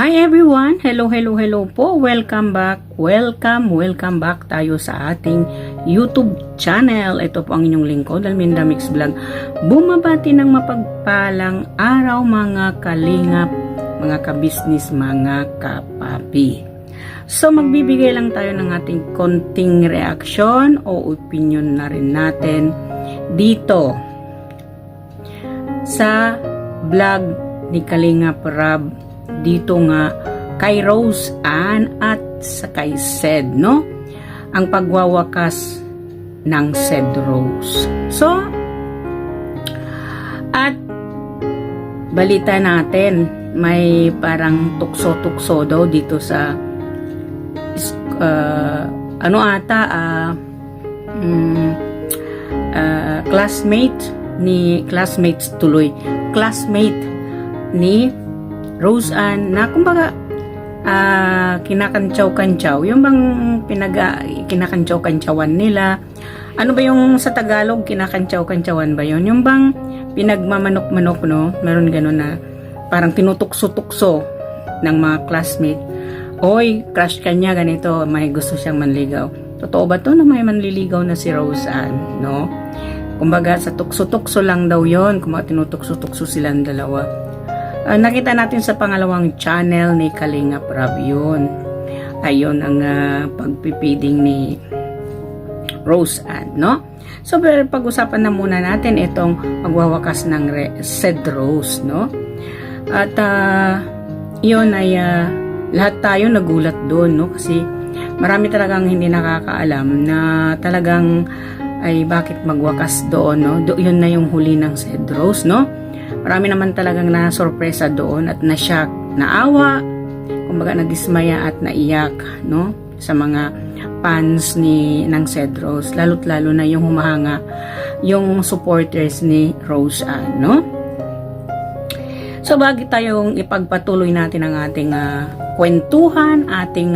Hi everyone! Hello po! Welcome back! Welcome back tayo sa ating YouTube channel. Ito po ang inyong lingkod, Alminda Mix Vlog. Bumabati ng mapagpalang araw mga kalingap, mga kabisnis, mga kapapi. So magbibigay lang tayo ng ating konting reaction o opinion na rin natin dito sa vlog ni Kalingap Rab dito nga kay Rose Ann at sa kay Sed, no? Ang pagwawakas ng Sed Rose. So, at balita natin, may parang tukso-tukso daw dito sa classmate ni Rose Ann na kumbaga kinakantsaw-kantsaw, yung bang kinakantsaw-kantsawan nila. Ano ba yung sa Tagalog kinakantsaw-kantsawan ba yun? Yung bang pinagmamanok-manok, no? Meron gano'n na parang tinutukso-tukso ng mga classmate. Oy, crush ka niya, ganito, may gusto siyang manligaw. Totoo ba to na may manliligaw na si Rose Ann, no? Kumbaga sa tukso-tukso lang daw yon, kumbaga tinutukso-tukso silang dalawa. Nakita natin sa pangalawang channel ni Kalingap Rab yun. Ayun ang pagpipiding ni Rose Ann, no? So, pag-usapan na muna natin itong magwawakas ng Sed Rose, no? At yun ay lahat tayo nagulat doon, no? Kasi marami talagang hindi nakakaalam na talagang ay bakit magwakas doon, no? Yun na yung huli ng Sed Rose, no? Marami naman talagang na-sorpresa doon at na-shock, naawa, kumbaga nadismaya at naiyak, no? Sa mga fans ng Sed Rose, lalo't lalo na yung humahanga, yung supporters ni Rose Ann, no? So, bago tayong ipagpatuloy natin ang ating kwentuhan, ating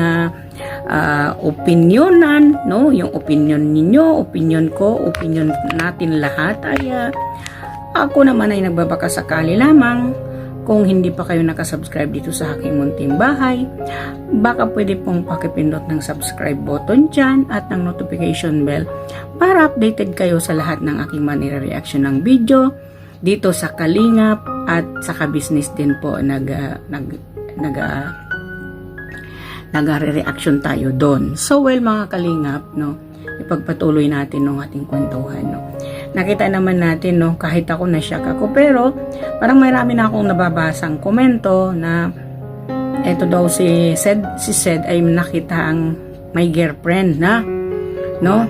opinionan, no? Yung opinion ninyo, opinion ko, opinion natin lahat ay ako naman ay nagbabaka sakali lamang. Kung hindi pa kayo nakasubscribe dito sa aking munting bahay, baka pwede pong pakipindot ng subscribe button dyan at ng notification bell para updated kayo sa lahat ng aking manire-reaction ng video dito sa Kalingap at sa ka-business din po nag-reaction tayo doon. So well mga Kalingap, no, ipagpatuloy natin ng ating kwentuhan, no. Nakita naman natin, no, kahit ako na-shock ako, pero parang marami na akong nababasang komento na eto daw si Sed ay nakita ang may girlfriend na, no?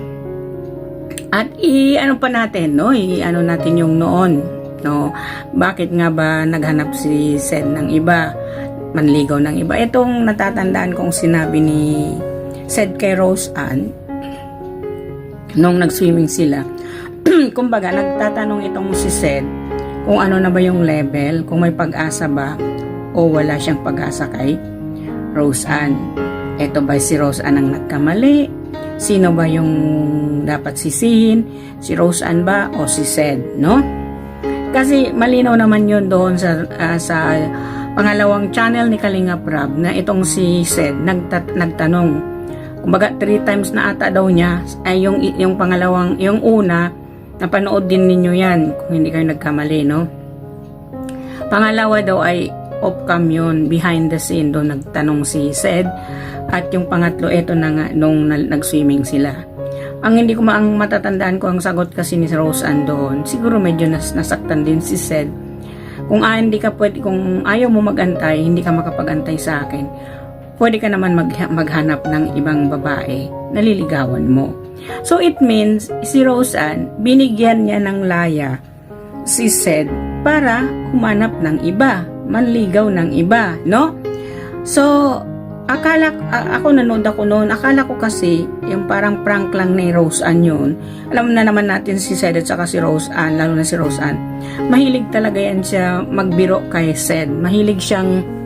At ano pa natin, no? Ano natin yung noon, no? Bakit nga ba naghanap si Sed ng iba, manligaw ng iba? Itong natatandaan kong sinabi ni Sed kay Rose Ann nung nag-swimming sila. Kumbaga, nagtatanong itong si Sed kung ano na ba yung level, kung may pag-asa ba o wala siyang pag-asa kay Rose Ann. Ito ba si Rose Ann ang nagkamali? Sino ba yung dapat sisihin? Si Rose Ann ba o si Sed, no? Kasi malinaw naman yun doon sa pangalawang channel ni Kalingap Rab na itong si Sed nagtanong. Kumbaga 3 times na ata daw niya ay yung pangalawang, yung una napanood din ninyo yan kung hindi kayo nagkamali, no? Pangalawa daw ay off-cam yun, behind the scene doon nagtanong si Sed, at yung pangatlo ito na nga nung nag-swimming sila. Ang hindi ko matatandaan ko ang sagot kasi ni Rose Ann doon, siguro medyo nasaktan din si Sed. Kung hindi ka pwede, kung ayaw mo magantay, hindi ka makapagantay sa akin, pwede ka naman maghanap ng ibang babae na liligawan mo. So it means si Rose Ann, binigyan niya ng laya si Sed para humanap ng iba, manligaw ng iba, no? So ako nanood ako noon, akala ko kasi yung parang prank lang ni Rose Ann yun. Alam na naman natin si Sed at saka si Rose Ann, lalo na si Rose Ann, mahilig talaga yan siya magbiro kay Sed. Mahilig siyang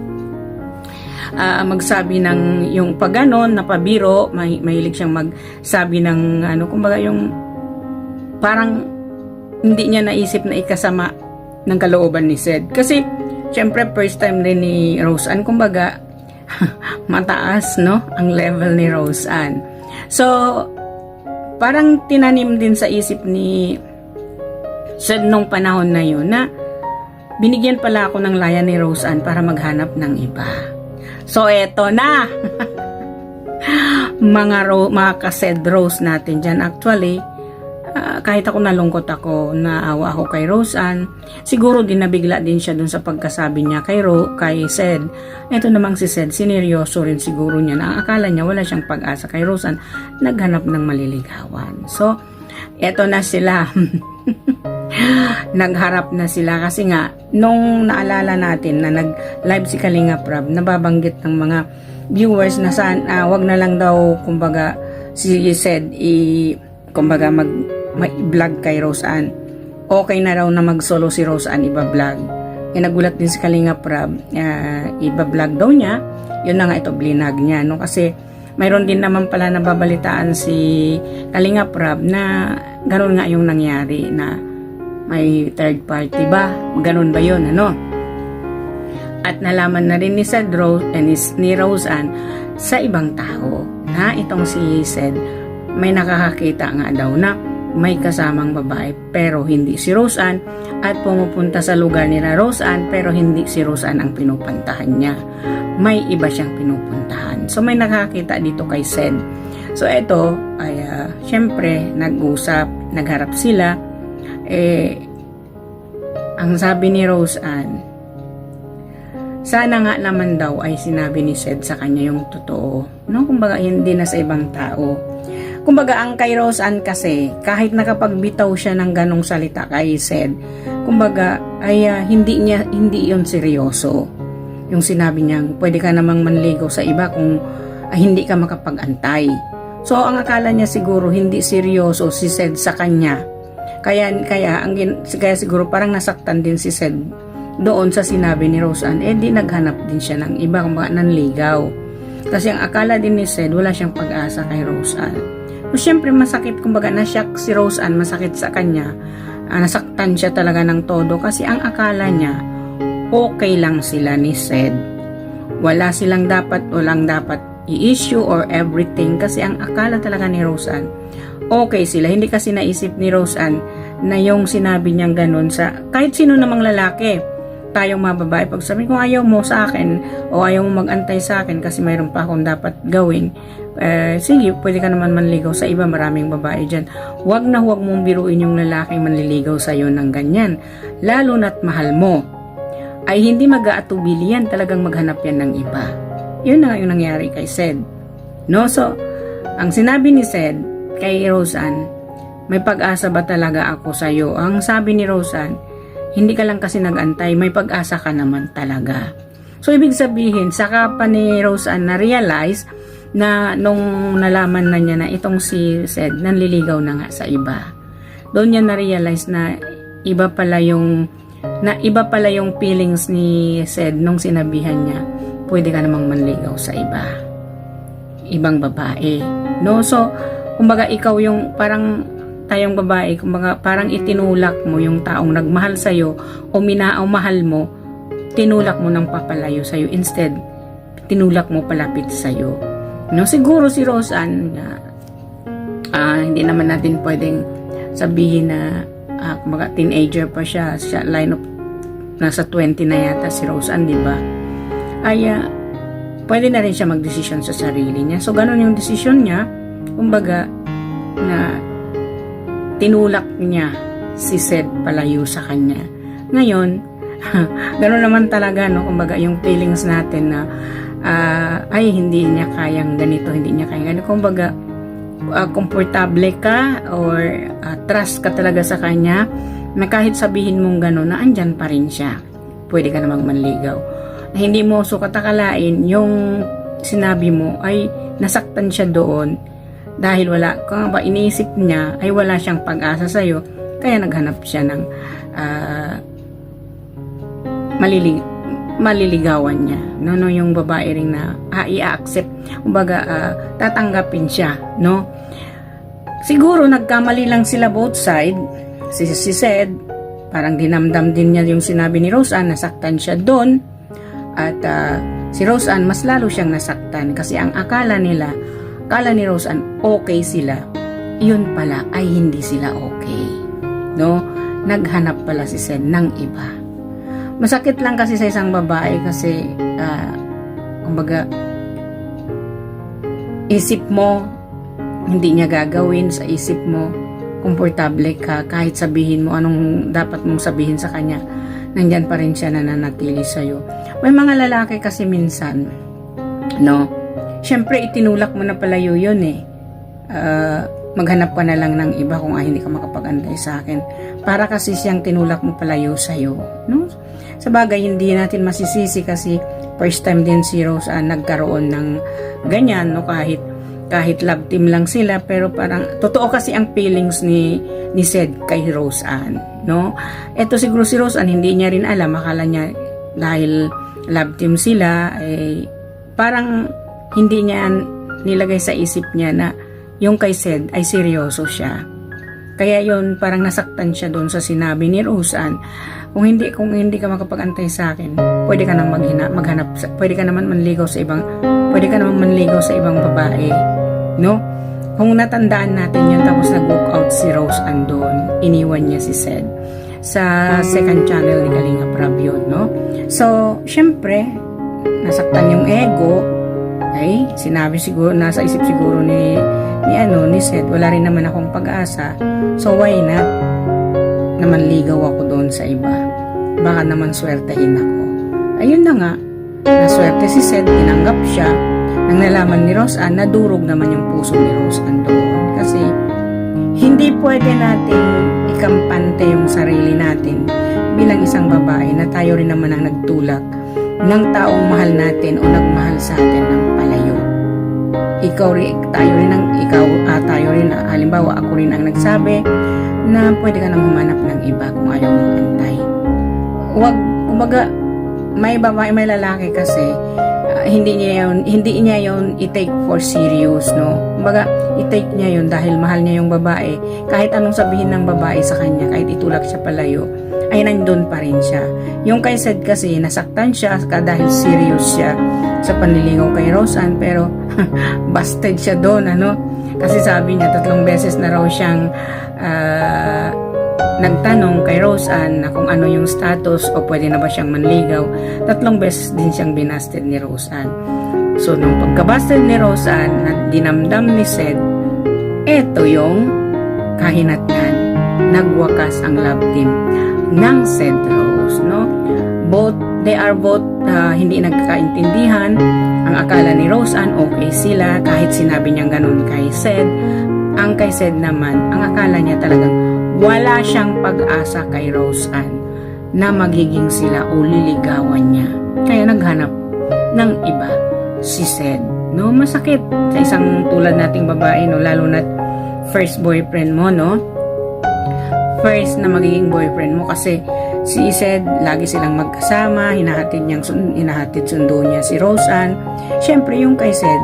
magsabi ng yung pagganon na pabiro, mahilig siyang magsabi ng kumbaga yung parang hindi niya naisip na ikasama ng kalooban ni Sed. Kasi syempre first time rin ni Rose Ann, kumbaga mataas, no, ang level ni Rose Ann. So, parang tinanim din sa isip ni Sed nung panahon na yun na binigyan pala ako ng laya ni Rose Ann para maghanap ng iba. So, eto na! mga ka-Sed Rose natin dyan. Actually, kahit ako nalungkot ako, naawa ako kay Rose Ann, siguro din nabigla din siya dun sa pagkasabi niya kay Sed. Ito namang si Sed, sineryoso rin siguro niya na ang akala niya wala siyang pag-asa kay Rose Ann, naghanap ng maliligawan. So, eto na sila. Nagharap na sila kasi nga nung naalala natin na nag-live si Kalinga Prab, nababanggit ng mga viewers na wag na lang daw kumbaga si Sed kumbaga mag-vlog kay Rose Ann. Okay na raw na mag-solo si Rose Ann iba-vlog. Nagulat din si Kalinga Prab, iba-vlog daw niya. Yun na nga ito, blinag niya. No? Kasi mayroon din naman pala nababalitaan si Kalinga Prab na ganun nga yung nangyari na may third party ba? Ganun ba yun? Ano? At nalaman na rin ni Sed Rose ni Rose Ann sa ibang tao na itong si Sed may nakakakita nga daw na may kasamang babae pero hindi si Rose Ann at pumupunta sa lugar nila Rose Ann pero hindi si Rose Ann ang pinupuntahan niya. May iba siyang pinupuntahan. So may nakakita dito kay Sed. So eto ay syempre nag-usap, nagharap sila. Ang sabi ni Rose Ann, sana nga naman daw ay sinabi ni Sed sa kanya yung totoo. No? Kumbaga hindi na sa ibang tao. Kumbaga ang kay Rose Ann kasi, kahit nakapagbitaw siya ng ganong salita kay Sed, kumbaga ay hindi yun seryoso. Yung sinabi niyang pwede ka namang manligaw sa iba kung hindi ka makapag-antay. So ang akala niya siguro hindi seryoso si Sed sa kanya. Kaya siguro parang nasaktan din si Sed doon sa sinabi ni Rose Ann, di naghanap din siya ng iba, kumbaga nanligaw. Kasi ang akala din ni Sed, wala siyang pag-asa kay Rose Ann. So, syempre masakit, kumbaga na-shock si Rose Ann, masakit sa kanya. Nasaktan siya talaga ng todo kasi ang akala niya, okay lang sila ni Sed. Walang dapat i-issue or everything kasi ang akala talaga ni Rose Ann, okay sila. Hindi kasi naisip ni Rose Ann na yung sinabi niyang ganun sa kahit sino namang lalaki, tayong mga babae, pag sabi kung ayaw mo sa akin o ayaw mo mag-antay sa akin kasi mayroon pa akong dapat gawin, sige, pwede ka naman manligaw sa iba, maraming babae dyan. Huwag mong biruin yung lalaking manliligaw sa'yo ng ganyan. Lalo na't mahal mo. Ay hindi mag-aatubili yan, talagang maghanap yan ng iba. Yun na nga yung nangyari kay Sed. No? So, ang sinabi ni Sed kay Rose Ann, may pag-asa ba talaga ako sa'yo? Ang sabi ni Rose Ann, hindi ka lang kasi nag-antay, may pag-asa ka naman talaga. So, ibig sabihin, saka pa ni Rose Ann na-realize na nung nalaman na niya na itong si Sed, nanliligaw na nga sa iba. Doon niya na-realize na iba pala yung feelings ni Sed nung sinabihan niya, pwede ka namang manligaw sa ibang babae. No? So, kumbaga ikaw yung parang tayong babae, kumbaga parang itinulak mo yung taong nagmahal sa'yo o mahal mo, tinulak mo ng papalayo sa'yo. Instead, tinulak mo palapit sa'yo. No, siguro si Rose Ann, hindi naman natin pwedeng sabihin na kumbaga teenager pa siya line of nasa 20 na yata si Rose Ann, di ba? Ay, pwede na rin siya magdesisyon sa sarili niya. So, ganun yung desisyon niya, kumbaga, na tinulak niya si Sed palayo sa kanya. Ngayon, gano'n naman talaga, no? Kumbaga, yung feelings natin na ay, hindi niya kayang ganito, hindi niya kayang ganito. Kumbaga, komportable ka or trust ka talaga sa kanya na kahit sabihin mong gano'n, na andyan pa rin siya. Pwede ka namang manligaw. Na hindi mo sukatakalain yung sinabi mo ay nasaktan siya doon dahil kung ba iniisip niya ay wala siyang pag-asa sa'yo, kaya naghanap siya ng maliligawan niya. No, yung babae ring na i-accept, kumbaga tatanggapin siya, no? Siguro nagkamali lang sila both side. Si Sed, parang dinamdam din niya yung sinabi ni Rose Ann, nasaktan siya doon. At si Rose Ann mas lalo siyang nasaktan kasi ang akala ni Rose Ann okay sila, yun pala ay hindi sila okay, no? Naghanap pala si Sed ng iba. Masakit lang kasi sa isang babae kasi kumbaga isip mo hindi niya gagawin, sa isip mo komportable ka kahit sabihin mo anong dapat mong sabihin sa kanya, nandyan pa rin siya nananatili sa'yo. May mga lalaki kasi minsan, no, syempre itinulak mo na palayo yun maghanap ka na lang ng iba kung hindi ka makapag-antay sa akin, para kasi siyang tinulak mo palayo sa'yo, no? Sa bagay, hindi natin masisisi kasi first time din si Rose Ann nagkaroon ng ganyan, no, kahit love team lang sila, pero parang totoo kasi ang feelings ni Sed kay Rose Ann, no? Eto siguro si Rose Ann hindi niya rin alam, akala niya dahil love team sila parang hindi niya nilagay sa isip niya na yung kay Sed ay seryoso siya. Kaya yon parang nasaktan siya doon sa sinabi ni Rose Ann, kung hindi ka makapag-antay sa akin, pwede ka nang maghanap, pwede ka naman manligaw sa ibang babae, no? Kung natandaan natin yun, tapos nag-walk out si Rose Ann doon, iniwan niya si Sed sa second channel ni Kalinga Prab yun, no? So, syempre, nasaktan yung ego, ay sinabi siguro, nasa isip siguro ni Sed, wala rin naman akong pag-asa, so why not naman ligaw ako doon sa iba, baka naman swertehin ako. Ayun na nga, naswerte si Sed, tinanggap siya. Nang nalaman ni Rose Ann, nadurog naman yung puso ni Rose Ann doon, kasi hindi pwede nating ikampante yung sarili natin bilang isang babae na tayo rin naman ang nagtulak ng taong mahal natin o nagmahal sa atin ng palayo. Tayo rin, halimbawa ako rin ang nagsabi na pwede ka nang humanap ng iba kung ayaw mong antay. Kumbaga, may babae, may lalaki kasi hindi niya yon i-take for serious, no? Kumbaga, i-take niya yon dahil mahal niya yung babae. Kahit anong sabihin ng babae sa kanya, kahit itulak siya palayo, ay nandun pa rin siya. Yung kay Sed kasi, nasaktan siya dahil serious siya sa panlilingaw kay Rose Ann, pero busted siya doon, ano? Kasi sabi niya, 3 beses na raw siyang nagtanong kay Rose Ann na kung ano yung status o pwede na ba siyang manligaw. 3 beses din siyang binasted ni Rose Ann. So, nung pagkabasted ni Rose Ann na dinamdam ni Sed, eto yung kahinatnan. Nagwakas ang love team ng Sed Rose, no? They are both hindi nagkakaintindihan. Ang akala ni Rose Ann okay sila kahit sinabi niyang ganun kay Sed. Ang kay Sed naman, ang akala niya talagang wala siyang pag-asa kay Rose Ann na magiging sila o liligawan niya. Kaya naghanap ng iba si Sed, no? Masakit sa isang tulad nating babae, no? Lalo na first boyfriend mo, no? First na magiging boyfriend mo, kasi si Sed lagi silang magkasama, hinahatid sundo niya si Rose Ann. Syempre yung kay Sed,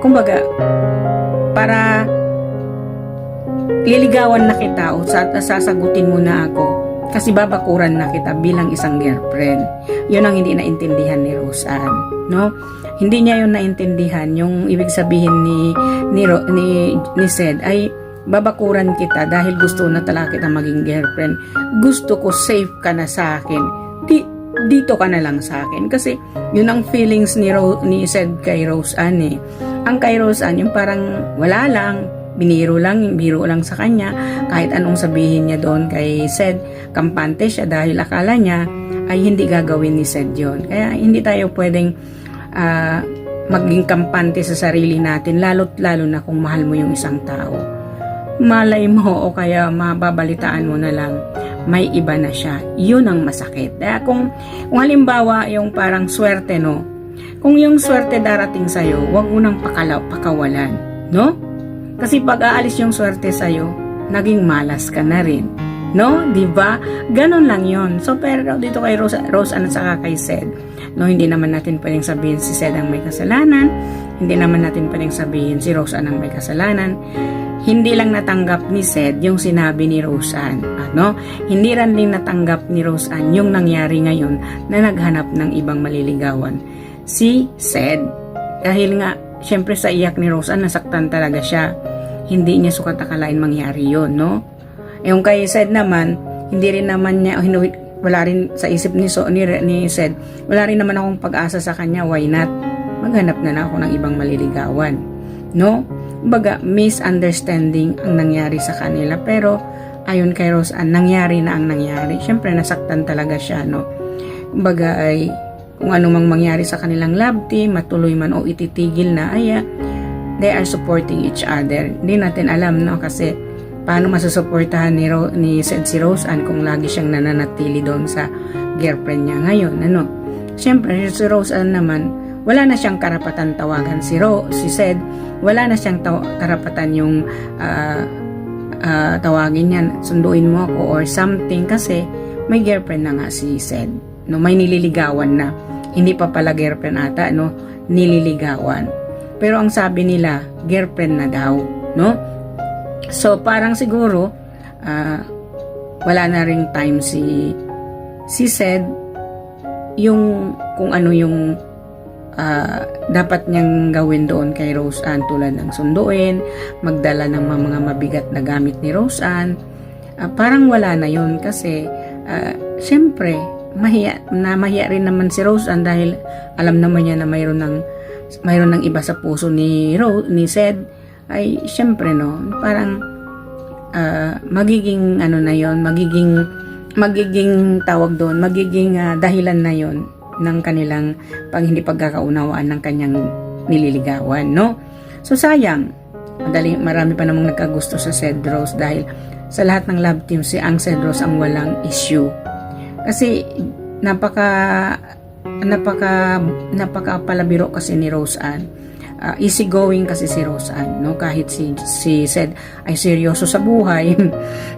kumbaga para liligawan na kita o sasagutin mo na ako kasi babakuran na kita bilang isang girlfriend. Yun ang hindi naintindihan ni Rose Ann, no? Hindi niya yun naintindihan. Yung ibig sabihin ni Sed ay babakuran kita dahil gusto na talaga kita maging girlfriend. Gusto ko safe ka na sa akin. Dito ka na lang sa akin. Kasi yun ang feelings ni Sed kay Rose Ann eh. Ang kay Rose Ann, yung parang wala lang, biro lang sa kanya. Kahit anong sabihin niya doon kay Sed, kampante siya dahil akala niya ay hindi gagawin ni Sed yun. Kaya hindi tayo pwedeng maging kampante sa sarili natin, lalo na kung mahal mo yung isang tao. Malay mo o kaya mababalitaan mo na lang may iba na siya. Yun ang masakit. Kaya kung halimbawa yung parang swerte, no? Kung yung swerte darating sa'yo, huwag mo nang pakawalan, no? Kasi pag aalis yung swerte sa'yo, naging malas ka na rin, no? Diba? Ganon lang yon. So pero dito kay Rose Ann at saka kay Sed, No, hindi naman natin pwedeng sabihin si Sed ang may kasalanan. Hindi naman natin pwedeng sabihin si Rose Ann ang may kasalanan. Hindi lang natanggap ni Sed yung sinabi ni Rose Ann. Ano? Hindi rin din natanggap ni Rose Ann yung nangyari ngayon na naghanap ng ibang maliligawan. Si Sed. Dahil nga, syempre sa iyak ni Rose Ann, nasaktan talaga siya. Hindi niya sukat akalain mangyari yun, no? Yung kay Sed naman, hindi rin naman niya, wala rin sa isip ni Sed, wala rin naman akong pag-asa sa kanya, why not? Maghanap na lang ako ng ibang maliligawan, no? Baga, misunderstanding ang nangyari sa kanila, pero ayon kay Rose Ann, nangyari na ang nangyari. Syempre, nasaktan talaga siya, no? Baga ay, kung ano mang mangyari sa kanilang love team, matuloy man o ititigil na, ay they are supporting each other. Hindi natin alam, no? Kasi, paano masusuportahan ni Sed si Rose Ann kung lagi siyang nananatili doon sa girlfriend niya ngayon, ano? Siyempre, si Rose Ann naman, wala na siyang karapatan tawagan si Sed, wala na siyang karapatan yung tawagin niya, sunduin mo ako or something, kasi may girlfriend na nga si Sed, no? May nililigawan na, hindi pa pala girlfriend ata, no? Nililigawan, pero ang sabi nila girlfriend na daw, no? So parang siguro wala na ring time si Sed yung kung ano yung dapat niyang gawin doon kay Rose Ann, tulad ng sunduin, magdala ng mga mabigat na gamit ni Rose Ann. Parang wala na yun kasi syempre mahiya rin naman si Rose Ann dahil alam naman niya na mayroon ng iba sa puso ni Sed. Ay syempre, no, parang magiging ano na yon, magiging tawag doon, magiging dahilan na yon ng kanilang hindi pagkakaunawaan ng kanyang nililigawan, no? So sayang, marami pa namang nagkagusto sa Sed Rose dahil sa lahat ng love team ang Sed Rose ang walang issue. Kasi napaka palabiro kasi ni Rose Ann. Easygoing kasi si Rose Ann, no? Kahit si Sed ay seryoso sa buhay,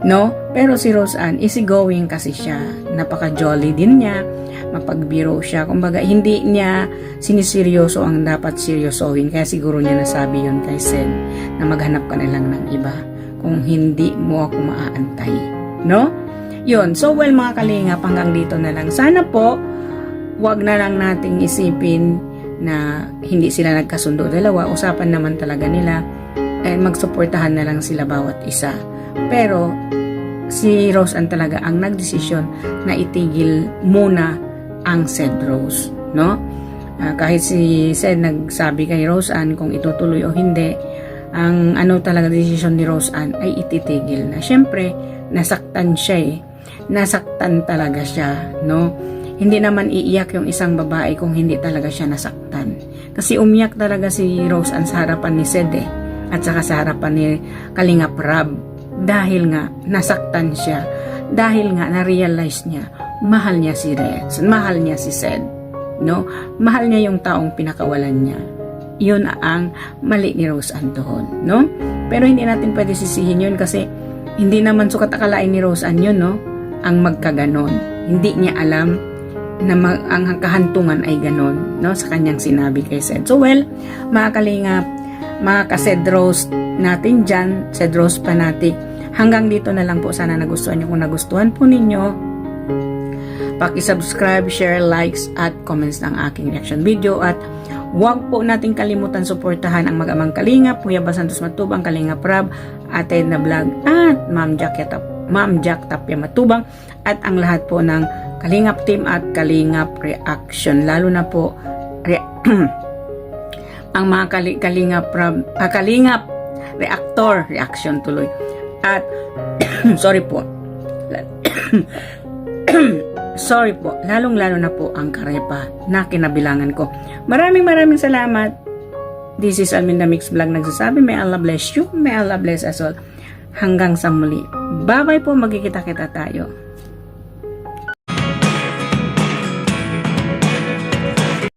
no? Pero si Rose Ann, easygoing kasi siya. Napaka-jolly din niya, mapagbiro siya. Kumbaga, hindi niya siniseryoso ang dapat seryosohin. Kaya siguro niya nasabi yun kay Sed na maghanap ka na lang ng iba kung hindi mo ako maaantay, no? Yun. So, well, mga kalingap, hanggang dito na lang. Sana po, wag na lang nating isipin na hindi sila nagkasundo dalawa, usapan naman talaga nila, magsuportahan na lang sila bawat isa. Pero si Rose Ann talaga ang nagdesisyon na itigil muna ang Sed Rose, no? Kahit si Sed nagsabi kay Rose Ann kung itutuloy o hindi, ang talaga desisyon ni Rose Ann ay ititigil na. Syempre, nasaktan siya nasaktan talaga siya, no? Hindi naman iiyak yung isang babae kung hindi talaga siya nasaktan. Kasi umiyak talaga si Rose Ann sa harapan ni Sed at saka sa harapan ni Kalingap Rab. Dahil nga nasaktan siya. Dahil nga na-realize niya mahal niya si Sed. No? Mahal niya yung taong pinakawalan niya. Yun ang mali ni Rose Ann doon, no? Pero hindi natin pwede sisihin yun kasi hindi naman sukat akalain ni Rose Ann yun, no? Ang magkaganon. Hindi niya alam na ang kahantungan ay ganon, no, sa kanyang sinabi kay Sed. So well, mga kalingap, mga ka-Sed Rose natin dyan, Sed Rose fanatic, hanggang dito na lang po. Sana nagustuhan nyo. Kung nagustuhan po ninyo, paki-subscribe, share, likes at comments ng aking reaction video, at huwag po nating kalimutan suportahan ang mag-amang Kalingap, Kuya Bal Santos Matubang, Kalingap Rab, Ate Edna Vlog at Ma'am Jack Tapia Matubang, at ang lahat po ng Kalingap Team at Kalingap Reaction, lalo na po ang mga Kalingap Reaction tuloy, at sorry po lalong-lalo na po ang Karepa na kinabilangan ko. Maraming salamat. This is Alminda Mix Vlog nagsasabi, may Allah bless you, may Allah bless us all. Hanggang sa muli. Bye-bye po, magkikita-kita tayo.